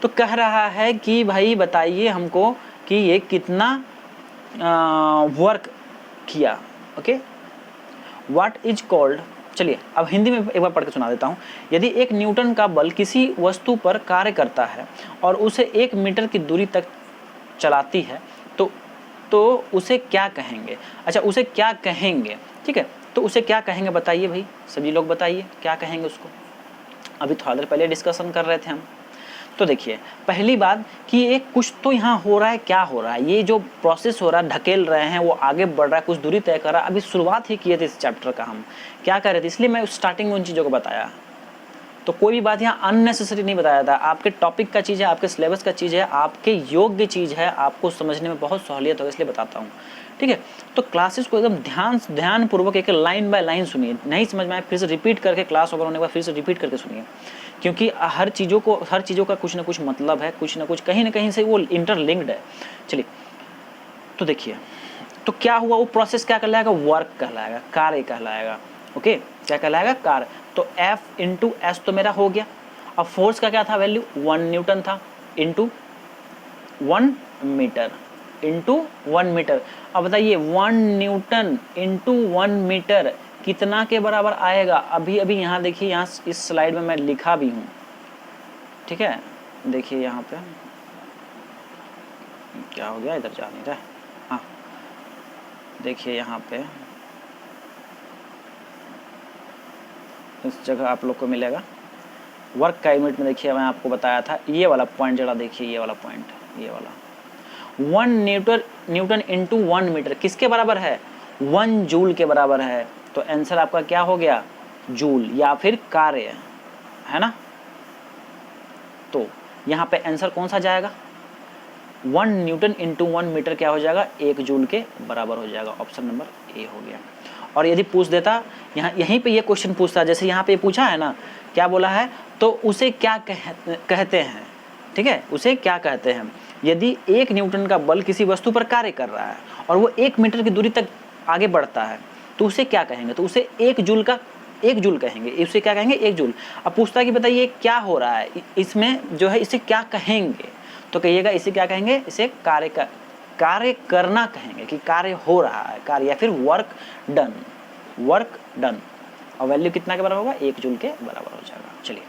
तो कह रहा है कि भाई बताइए हमको कि ये कितना वर्क किया। ओके, व्हाट इज कॉल्ड, चलिए अब हिंदी में एक बार पढ़ के सुना देता हूँ। यदि 1 न्यूटन का बल किसी वस्तु पर कार्य करता है और उसे 1 मीटर की दूरी तक चलाती है तो उसे क्या कहेंगे। अच्छा, उसे क्या कहेंगे, ठीक है। तो उसे क्या कहेंगे बताइए भाई, सभी लोग बताइए क्या कहेंगे उसको। अभी थोड़ा देर पहले डिस्कशन कर रहे थे हम। तो देखिए पहली बात कि एक कुछ तो यहाँ हो रहा है, क्या हो रहा है, ये जो प्रोसेस हो रहा है, ढकेल रहे हैं, वो आगे बढ़ रहा है, कुछ दूरी तय कर रहा है। अभी शुरुआत ही किए थे इस चैप्टर का, हम क्या कर रहे थे, इसलिए मैं स्टार्टिंग में उन चीज़ों को बताया। तो कोई भी बात यहाँ अननेसेसरी नहीं बताया था, आपके टॉपिक का चीज़ है, आपके सिलेबस का चीज़ है, आपके योग्य चीज़ है, आपको समझने में बहुत सहूलियत होगी, इसलिए बताता हूँ, ठीक है। तो क्लासेस को एकदम ध्यानपूर्वक एक लाइन बाय लाइन सुनिए, नहीं समझ में आए फिर से रिपीट करके, क्लास ओवर होने के बाद फिर से रिपीट करके सुनिए, क्योंकि हर चीज़ों का कुछ ना कुछ मतलब है, कुछ ना कुछ कहीं ना कहीं से वो इंटरलिंक्ड है। चलिए तो देखिए, तो क्या हुआ, वो प्रोसेस क्या कहलाएगा, वर्क कहलाएगा, कार्य कहलाएगा। ओके, क्या कहलाएगा, कार्य। तो F इंटू एस तो मेरा हो गया। अब फोर्स का क्या था वैल्यू, 1 न्यूटन था, इंटू 1 मीटर, इंटू 1 मीटर। अब बताइए 1 न्यूटन इंटू 1 मीटर कितना के बराबर आएगा। अभी अभी यहाँ देखिए, यहाँ इस स्लाइड में मैं लिखा भी हूँ, ठीक है। देखिए यहाँ पे क्या हो गया, इधर जा नहीं रहा। हाँ देखिए यहाँ पे इस जगह आप लोग को मिलेगा वर्क का यूनिट में। देखिए मैं आपको बताया था, ये वाला पॉइंट जरा देखिए, ये वाला पॉइंट, ये वाला 1 न्यूटन इंटू 1 मीटर किसके बराबर है, 1 जूल के बराबर है। तो आंसर आपका क्या हो गया, जूल या फिर कार्य, है ना। तो यहाँ पे आंसर कौन सा जाएगा, 1 न्यूटन इंटू 1 मीटर क्या हो जाएगा, 1 जूल के बराबर हो जाएगा। ऑप्शन नंबर ए हो गया। और यदि पूछ देता यहाँ, यहीं पे ये क्वेश्चन पूछता, जैसे यहाँ पे पूछा है ना, क्या बोला है, तो उसे क्या कहते हैं, ठीक है, उसे क्या कहते हैं। यदि 1 न्यूटन का बल किसी वस्तु पर कार्य कर रहा है और वो 1 मीटर की दूरी तक आगे बढ़ता है, तो उसे क्या कहेंगे, तो उसे 1 जूल कहेंगे, इसे क्या कहेंगे, 1 जूल। अब पूछता है कि बताइए क्या हो रहा है इसमें जो है, इसे क्या कहेंगे, तो कहिएगा इसे क्या कहेंगे, इसे कार्य करना कहेंगे, कि कार्य हो रहा है, कार्य या फिर वर्क डन। और वैल्यू कितना के बराबर होगा, 1 जूल के बराबर हो जाएगा। चलिए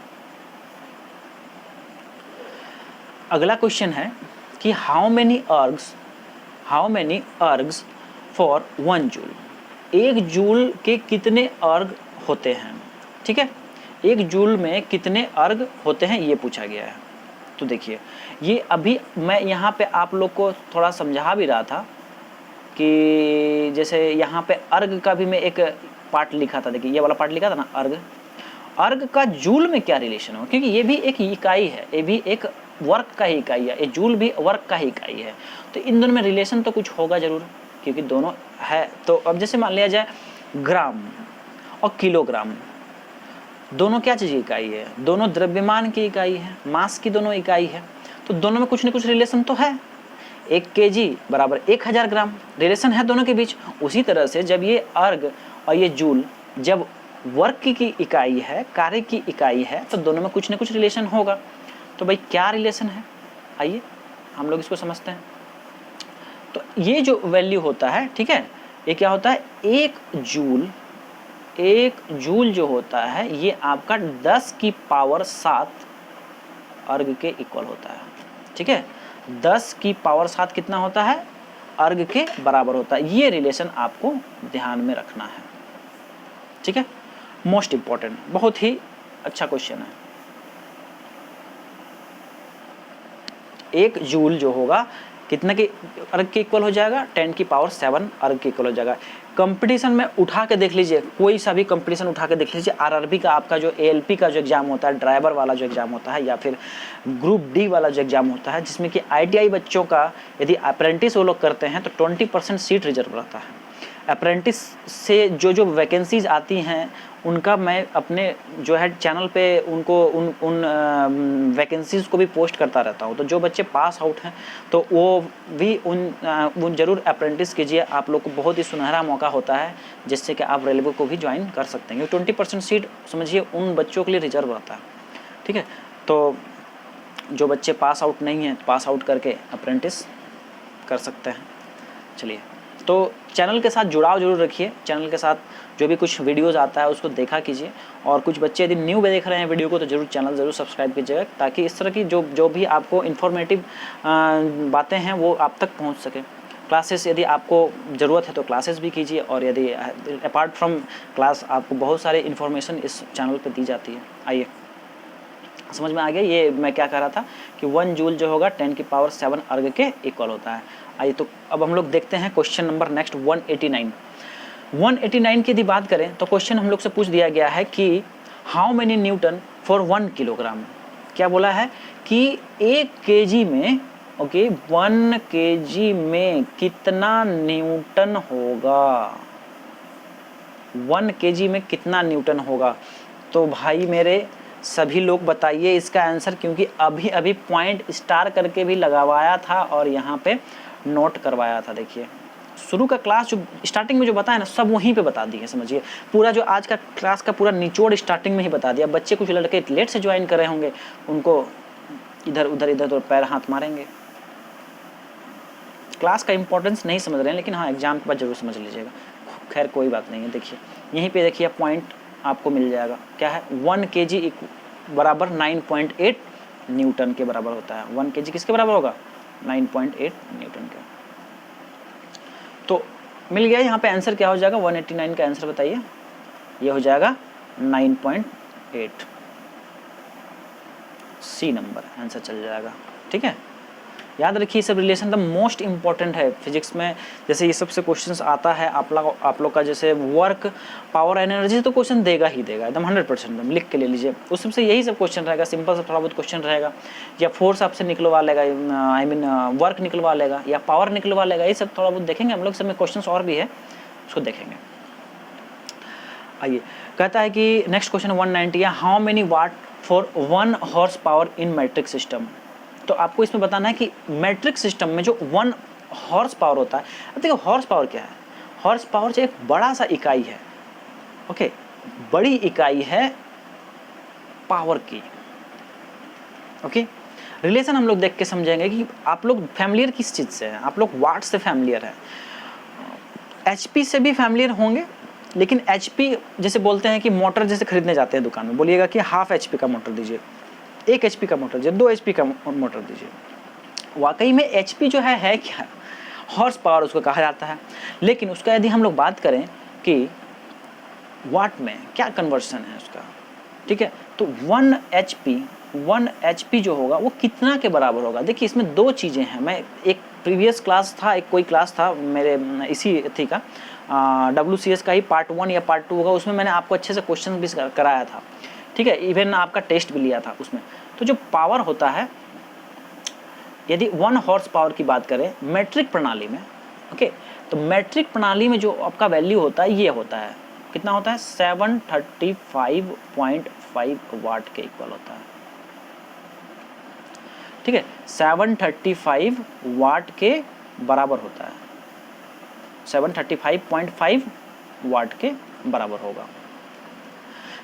अगला क्वेश्चन है कि how many ergs for 1 joule, 1 joule के कितने अर्ग होते हैं, ठीक है, 1 जूल में कितने अर्ग होते हैं, ये पूछा गया है। तो देखिए ये अभी मैं यहाँ पे आप लोग को थोड़ा समझा भी रहा था कि जैसे यहाँ पे अर्ग का भी मैं एक पार्ट लिखा था, देखिए ये वाला पार्ट लिखा था ना, अर्ग का जूल में क्या रिलेशन हो, क्योंकि ये भी एक इकाई है, ये भी एक वर्क का ही इकाई है, ये जूल भी वर्क का ही इकाई है। तो इन दोनों में रिलेशन तो कुछ होगा जरूर, क्योंकि दोनों है। तो अब जैसे मान लिया जाए ग्राम और किलोग्राम, दोनों क्या चीज़ की इकाई है, दोनों द्रव्यमान की इकाई है, मास की दोनों इकाई है। तो दोनों में कुछ न कुछ रिलेशन तो है। 1 kg बराबर 1000 ग्राम, रिलेशन है दोनों के बीच। उसी तरह से जब ये अर्ग और ये जूल जब वर्क की इकाई है, कार्य की इकाई है, तो दोनों में कुछ न कुछ रिलेशन होगा। तो भाई क्या रिलेशन है, आइए हम लोग इसको समझते हैं। तो ये जो वैल्यू होता है, ठीक है, ये क्या होता है, 1 जूल जो होता है ये आपका 10 की पावर 7 अर्ग के इक्वल होता है, ठीक है। 10 की पावर 7 कितना होता है, अर्ग के बराबर होता है। ये रिलेशन आपको ध्यान में रखना है, ठीक है, मोस्ट इंपॉर्टेंट, बहुत ही अच्छा क्वेश्चन है। 1 जूल जो होगा कितने के अर्ग के इक्वल हो जाएगा, 10 की पावर 7 अर्ग के इक्वल हो जाएगा। कंपटीशन में उठा के देख लीजिए, कोई सा भी कंपटीशन उठा के देख लीजिए, आरआरबी का आपका जो एएलपी का जो एग्जाम होता है, ड्राइवर वाला जो एग्जाम होता है, या फिर ग्रुप डी वाला जो एग्जाम होता है, जिसमें कि आईटीआई बच्चों का यदि अप्रेंटिस वो लोग करते हैं तो 20% सीट रिजर्व रहता है। अप्रेंटिस से जो वैकेंसीज आती हैं उनका मैं अपने जो है चैनल पे उनको उन वैकेंसीज को भी पोस्ट करता रहता हूँ। तो जो बच्चे पास आउट हैं तो वो भी उन जरूर अप्रेंटिस कीजिए, आप लोग को बहुत ही सुनहरा मौका होता है जिससे कि आप रेलवे को भी ज्वाइन कर सकते हैं। 20% सीट समझिए उन बच्चों के लिए रिजर्व रहता है, ठीक है। तो जो बच्चे पास आउट नहीं हैं, पास आउट करके अप्रेंटिस कर सकते हैं। चलिए, तो चैनल के साथ जुड़ाव जरूर रखिए, चैनल के साथ जो भी कुछ वीडियोस आता है उसको देखा कीजिए। और कुछ बच्चे यदि न्यू देख रहे हैं वीडियो को तो जरूर चैनल ज़रूर सब्सक्राइब कीजिएगा, ताकि इस तरह की जो भी आपको इन्फॉर्मेटिव बातें हैं वो आप तक पहुंच सके। क्लासेस यदि आपको ज़रूरत है तो क्लासेस भी कीजिए, और यदि अपार्ट फ्रॉम क्लास आपको बहुत सारे इन्फॉर्मेशन इस चैनल पे दी जाती है। आइए समझ में आ गया ये मैं क्या कह रहा था कि 1 जूल जो होगा 10 की पावर 7 अर्ग के इक्वल होता है। आइए तो अब हम लोग देखते हैं क्वेश्चन नंबर नेक्स्ट 189 की यदि बात करें तो क्वेश्चन हम लोग से पूछ दिया गया है कि how many Newton for 1 kilogram. क्या बोला है कि 1 केजी में, ओके, 1 केजी में कितना न्यूटन होगा, 1 केजी में कितना न्यूटन होगा। तो भाई मेरे सभी लोग बताइए इसका आंसर, क्योंकि अभी अभी पॉइंट स्टार करके भी लगवाया था और यहाँ पे नोट करवाया था। देखिए शुरू का क्लास जो स्टार्टिंग में जो बताया ना सब वहीं पे बता दिए, समझिए पूरा जो आज का क्लास का पूरा निचोड़ स्टार्टिंग में ही बता दिया। बच्चे कुछ लड़के लेट से ज्वाइन कर रहे होंगे, उनको इधर उधर पैर हाथ मारेंगे, क्लास का इंपॉर्टेंस नहीं समझ रहे हैं, लेकिन हाँ एग्जाम के बाद जरूर समझ लीजिएगा। खैर कोई बात नहीं है। देखिए यहीं पे देखिए पॉइंट आपको मिल जाएगा, क्या है 1 केजी बराबर 9.8 न्यूटन के बराबर होता है। 1 केजी किसके बराबर होगा, 9.8 न्यूटन का। तो मिल गया। यहाँ पे आंसर क्या हो जाएगा, 189 का आंसर बताइए। ये हो जाएगा 9.8, सी नंबर आंसर चल जाएगा। ठीक है, याद रखिए सब रिलेशन द मोस्ट इंपॉर्टेंट है फिजिक्स में। जैसे ये सबसे क्वेश्चंस आता है आप लोग का, जैसे वर्क पावर एनर्जी तो क्वेश्चन देगा ही देगा एकदम 100%। लिख के ले लीजिए, उस सबसे यही सब क्वेश्चन रहेगा, सिंपल सा थोड़ा बहुत क्वेश्चन रहेगा, या फोर्स आपसे निकलवा लेगा, आई मीन वर्क निकलवा लेगा या पावर निकलवा लेगा, ये सब थोड़ा बहुत देखेंगे हम लोग। सब में क्वेश्चन और भी है, उसको देखेंगे। आइए कहता है कि नेक्स्ट क्वेश्चन 190 है, how many watt for 1 horse power in matric system. तो आपको इसमें बताना है कि मैट्रिक सिस्टम में जो 1 हॉर्स पावर होता है। अब देखो हॉर्स पावर क्या है, हॉर्स पावर जो एक बड़ा सा इकाई है, ओके, बड़ी इकाई है पावर की। ओके, रिलेशन हम लोग देख के समझेंगे कि आप लोग फैमिलियर किस चीज़ से हैं। आप लोग वाट से फैमिलियर है, एचपी से भी फैमिलियर होंगे, लेकिन एचपी जैसे बोलते हैं कि मोटर जैसे खरीदने जाते हैं दुकान में, बोलिएगा कि हाफ एचपी का मोटर दीजिए, 1 एचपी का मोटर दीजिए, 2 एचपी का मोटर दीजिए। वाकई में एचपी जो है क्या, हॉर्स पावर उसको कहा जाता है। लेकिन उसका यदि हम लोग बात करें कि वाट में क्या कन्वर्सन है उसका, ठीक है, तो 1 एचपी जो होगा वो कितना के बराबर होगा। देखिए इसमें 2 चीज़ें हैं। मैं एक प्रीवियस क्लास था, एक कोई क्लास था मेरे इसी थी का WCS का ही पार्ट 1 या पार्ट 2 होगा, उसमें मैंने आपको अच्छे से क्वेश्चन भी कराया था। ठीक है, इवन आपका टेस्ट भी लिया था उसमें। तो जो पावर होता है, यदि 1 हॉर्स पावर की बात करें मैट्रिक प्रणाली में, ओके, तो मैट्रिक प्रणाली में जो आपका वैल्यू होता है ये होता है, कितना होता है, 735.5 वाट के इक्वल होता है। ठीक है, 735 वाट के बराबर होता है, 735.5 वाट के बराबर होगा।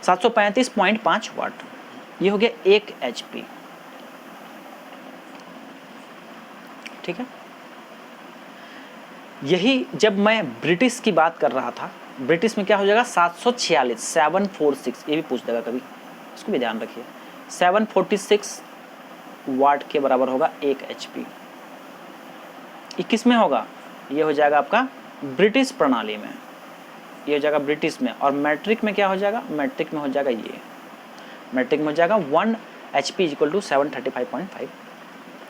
735.5 वाट, ये हो गया 1 एचपी। ठीक है, यही जब मैं ब्रिटिश की बात कर रहा था, ब्रिटिश में क्या हो जाएगा 746 ये भी पूछ देगा कभी, इसको भी ध्यान रखिए। 746 वाट के बराबर होगा 1 एचपी। 21 में होगा, ये हो जाएगा आपका ब्रिटिश प्रणाली में, ये हो जाएगा ब्रिटिश में। और मैट्रिक में क्या हो जाएगा, मैट्रिक में हो जाएगा ये, मैट्रिक में हो जाएगा 1 एचपी इक्वल टू 735.5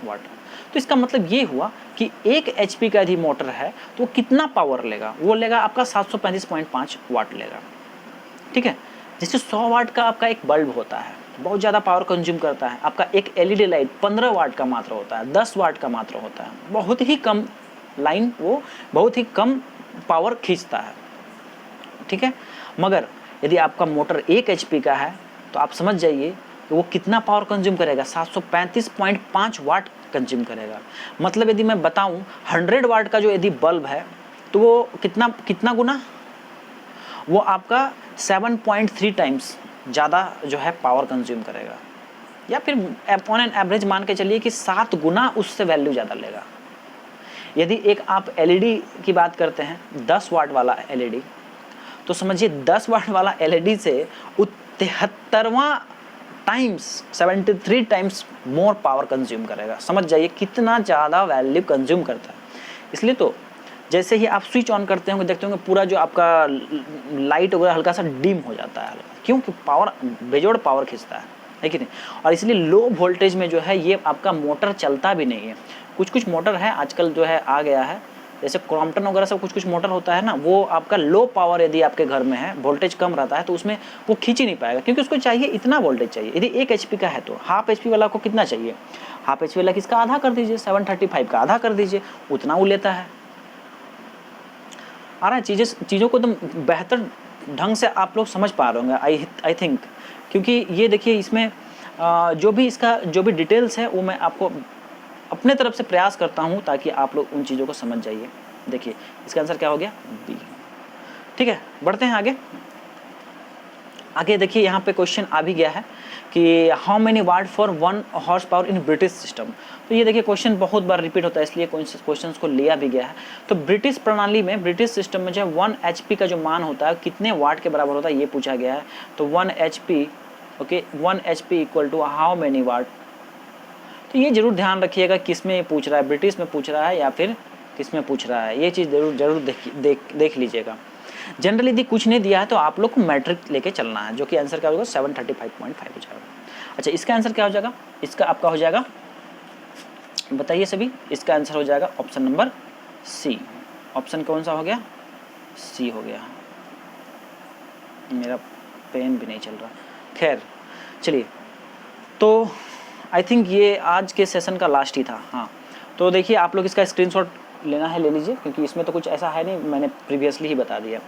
वाट। तो इसका मतलब ये हुआ कि 1 एचपी का यदि मोटर है तो वो कितना पावर लेगा, वो लेगा आपका 735.5 वाट लेगा। ठीक है, जैसे 100 वाट का आपका एक बल्ब होता है, बहुत ज़्यादा पावर कंज्यूम करता है। आपका एक एलईडी लाइट 15 वाट का मात्र होता है, 10 वाट का मात्र होता है, बहुत ही कम लाइन, वो बहुत ही कम पावर खींचता है। ठीक है, मगर यदि आपका मोटर 1 एचपी का है तो आप समझ जाइए कि वो कितना पावर कंज्यूम करेगा, 735.5 वाट कंज्यूम करेगा। मतलब यदि मैं बताऊं 100 वाट का जो यदि बल्ब है तो वो कितना गुना, वो आपका 7.3 टाइम्स ज़्यादा जो है पावर कंज्यूम करेगा, या फिर ऑन एन एवरेज मान के चलिए कि 7 गुना उससे वैल्यू ज़्यादा लेगा। यदि एक आप एलईडी की बात करते हैं 10 वाट वाला एलईडी, तो समझिए 10 वाट वाला एलईडी से 73वां times 73 times more power consume करेगा। समझ जाइए कितना ज़्यादा वैल्यू कंज्यूम करता है। इसलिए तो जैसे ही आप स्विच ऑन करते होंगे देखते होंगे पूरा जो आपका लाइट वगैरह हल्का सा डिम हो जाता है, क्योंकि पावर बेजोड़ पावर खींचता है कि नहीं। और इसलिए लो वोल्टेज में जो है ये आपका मोटर चलता भी नहीं है। कुछ कुछ मोटर है आजकल जो है आ गया है, जैसे क्रॉम्पटन वगैरह सब कुछ कुछ मोटर होता है ना, वो आपका लो पावर यदि आपके घर में है, वोल्टेज कम रहता है तो उसमें वो खींच ही नहीं पाएगा, क्योंकि उसको चाहिए इतना वोल्टेज चाहिए। यदि 1 HP का है तो हाफ HP वाला को कितना चाहिए, हाफ HP वाला किसका आधा कर दीजिए, 735 का आधा कर दीजिए, उतना वो लेता है। आ रहा है चीज़ों को एकदम बेहतर ढंग से आप लोग समझ पा रहे होंगे आई थिंक, क्योंकि ये देखिए इसमें जो भी डिटेल्स है वो मैं आपको अपने तरफ से प्रयास करता हूँ ताकि आप लोग उन चीज़ों को समझ जाइए। देखिए इसका आंसर क्या हो गया, बी। ठीक है, बढ़ते हैं आगे देखिए यहाँ पे क्वेश्चन आ भी गया है कि how many watt for 1 horse power in British system. तो ये देखिए क्वेश्चन बहुत बार रिपीट होता है, इसलिए क्वेश्चन को लिया भी गया है। तो ब्रिटिश प्रणाली में, ब्रिटिश सिस्टम में जो है 1 HP का जो मान होता है कितने वाट के बराबर होता है ये पूछा गया है। तो 1 HP, okay, 1 HP equal to how many watt. तो ये जरूर ध्यान रखिएगा किस में पूछ रहा है, ब्रिटिश में पूछ रहा है या फिर किस में पूछ रहा है, ये चीज़ जरूर देख लीजिएगा। जनरली यदि कुछ नहीं दिया है तो आप लोग को मैट्रिक लेके चलना है, जो कि आंसर क्या होगा 735.5 हो जाएगा। अच्छा, इसका आंसर क्या हो जाएगा, इसका आपका हो जाएगा, बताइए सभी, इसका आंसर हो जाएगा ऑप्शन नंबर सी। ऑप्शन कौन सा हो गया, सी हो गया। मेरा पेन भी नहीं चल रहा, खैर चलिए। तो आई थिंक ये आज के सेशन का लास्ट ही था। हाँ, तो देखिए आप लोग इसका स्क्रीनशॉट लेना है ले लीजिए, क्योंकि इसमें तो कुछ ऐसा है नहीं, मैंने प्रीवियसली ही बता दिया।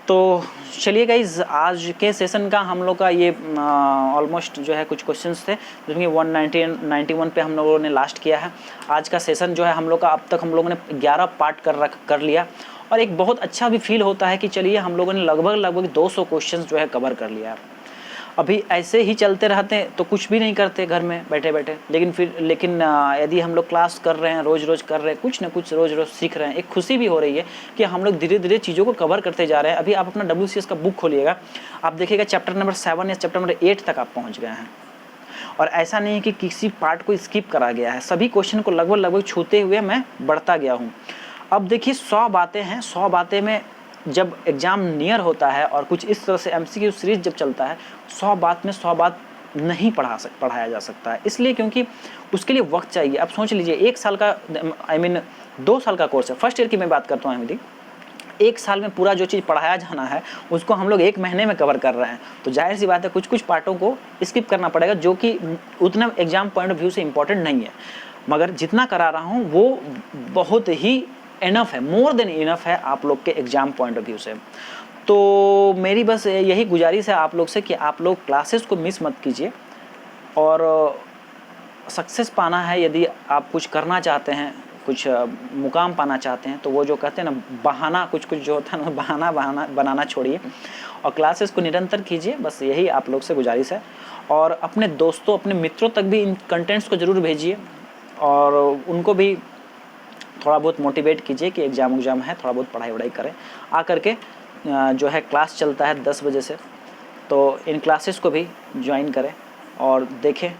तो चलिए गाइज, आज के सेशन का हम लोग का ये ऑलमोस्ट जो है कुछ क्वेश्चंस थे, जिसमें 191 पे हम लोगों ने लास्ट किया है। आज का सेशन जो है हम लोग का अब तक हम लोगों ने 11 पार्ट कर लिया, और एक बहुत अच्छा भी फील होता है कि चलिए हम लोगों ने लगभग 200 क्वेश्चन जो है कवर कर लिया है। अभी ऐसे ही चलते रहते तो कुछ भी नहीं करते घर में बैठे बैठे, लेकिन यदि हम लोग क्लास कर रहे हैं, रोज़ कर रहे हैं, कुछ ना कुछ रोज़ सीख रहे हैं, एक खुशी भी हो रही है कि हम लोग धीरे धीरे चीज़ों को कवर करते जा रहे हैं। अभी आप अपना WCS का बुक खोलिएगा, आप देखिएगा चैप्टर नंबर 7 या चैप्टर नंबर 8 तक आप पहुँच गए हैं, और ऐसा नहीं है कि किसी पार्ट को स्किप करा गया है, सभी क्वेश्चन को लगभग छूते हुए मैं बढ़ता गया हूँ। अब देखिए 100 बातें हैं, 100 बातें में जब एग्ज़ाम नियर होता है और कुछ इस तरह से MCQ सीरीज जब चलता है, 100 बात में 100 बात नहीं पढ़ाया जा सकता है, इसलिए क्योंकि उसके लिए वक्त चाहिए। अब सोच लीजिए 1 साल का 2 साल का कोर्स है, फर्स्ट ईयर की मैं बात करता हूँ अहमदी, 1 साल में पूरा जो चीज़ पढ़ाया जाना है उसको हम लोग 1 महीने में कवर कर रहे हैं, तो जाहिर सी बात है कुछ पार्टों को स्किप करना पड़ेगा, जो कि उतना एग्जाम पॉइंट ऑफ व्यू से इम्पोर्टेंट नहीं है, मगर जितना करा रहा हूँ वो बहुत ही इनफ है, मोर देन इनफ है आप लोग के एग्जाम पॉइंट ऑफ व्यू से। तो मेरी बस यही गुजारिश है आप लोग से कि आप लोग क्लासेस को मिस मत कीजिए, और सक्सेस पाना है, यदि आप कुछ करना चाहते हैं, कुछ मुकाम पाना चाहते हैं, तो वो जो कहते हैं ना बहाना, कुछ जो होता है ना बहाना बनाना छोड़िए और क्लासेस को निरंतर कीजिए, बस यही आप लोग से गुजारिश है। और अपने दोस्तों, अपने मित्रों तक भी इन कंटेंट्स को ज़रूर भेजिए, और उनको भी थोड़ा बहुत मोटिवेट कीजिए कि एग्ज़ाम है, थोड़ा बहुत पढ़ाई करें। आकर के जो है क्लास चलता है 10 बजे से, तो इन क्लासेस को भी ज्वाइन करें और देखें,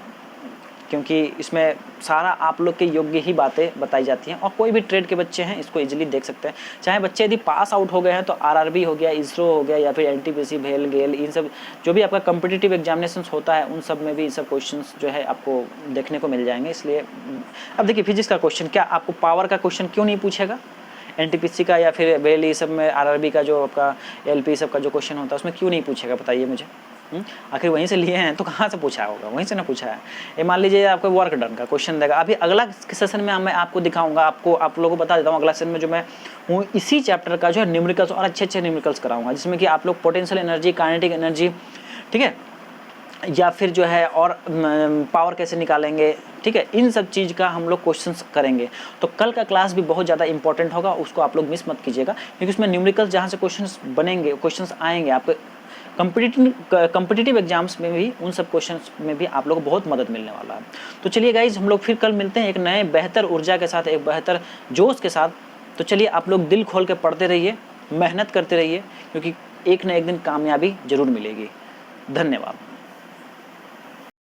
क्योंकि इसमें सारा आप लोग के योग्य ही बातें बताई जाती हैं, और कोई भी ट्रेड के बच्चे हैं इसको इजीली देख सकते हैं। चाहे बच्चे यदि पास आउट हो गए हैं तो RRB हो गया, इसरो हो गया, या फिर NTPC, भेल, गेल, इन सब जो भी आपका कम्पिटिटिव एग्जामिनेशंस होता है उन सब में भी सब क्वेश्चंस जो है आपको देखने को मिल जाएंगे। इसलिए अब देखिए फिजिक्स का क्वेश्चन, क्या आपको पावर का क्वेश्चन क्यों नहीं पूछेगा? NTPC का या फिर भेल, ये सब में RRB का जो आपका LP सब का जो क्वेश्चन होता है उसमें क्यों नहीं पूछेगा, बताइए मुझे। आखिर वहीं से लिए हैं तो कहाँ से पूछा होगा, वहीं से ना पूछा है। ये मान लीजिए आपको वर्क डन का क्वेश्चन देगा, अभी अगला सेशन में मैं आपको दिखाऊंगा, आप लोगों को बता देता हूँ, अगला सेशन में जो मैं हूँ इसी चैप्टर का जो है न्यूमेरिकल्स और अच्छे न्यूमेरिकल्स कराऊंगा, जिसमें कि आप लोग पोटेंशियल एनर्जी, काइनेटिक एनर्जी, ठीक है, या फिर जो है और पावर कैसे निकालेंगे, ठीक है, इन सब चीज़ का हम लोग क्वेश्चंस करेंगे। तो कल का क्लास भी बहुत ज़्यादा इंपॉर्टेंट होगा, उसको आप लोग मिस मत कीजिएगा, क्योंकि उसमें न्यूमेरिकल्स जहाँ से क्वेश्चंस बनेंगे, क्वेश्चंस आएंगे आपके कम्पिटिटिव एग्जाम्स में भी, उन सब क्वेश्चंस में भी आप लोग को बहुत मदद मिलने वाला है। तो चलिए गाइज, हम लोग फिर कल मिलते हैं एक नए बेहतर ऊर्जा के साथ, एक बेहतर जोश के साथ। तो चलिए आप लोग दिल खोल के पढ़ते रहिए, मेहनत करते रहिए, क्योंकि एक न एक दिन कामयाबी जरूर मिलेगी। धन्यवाद।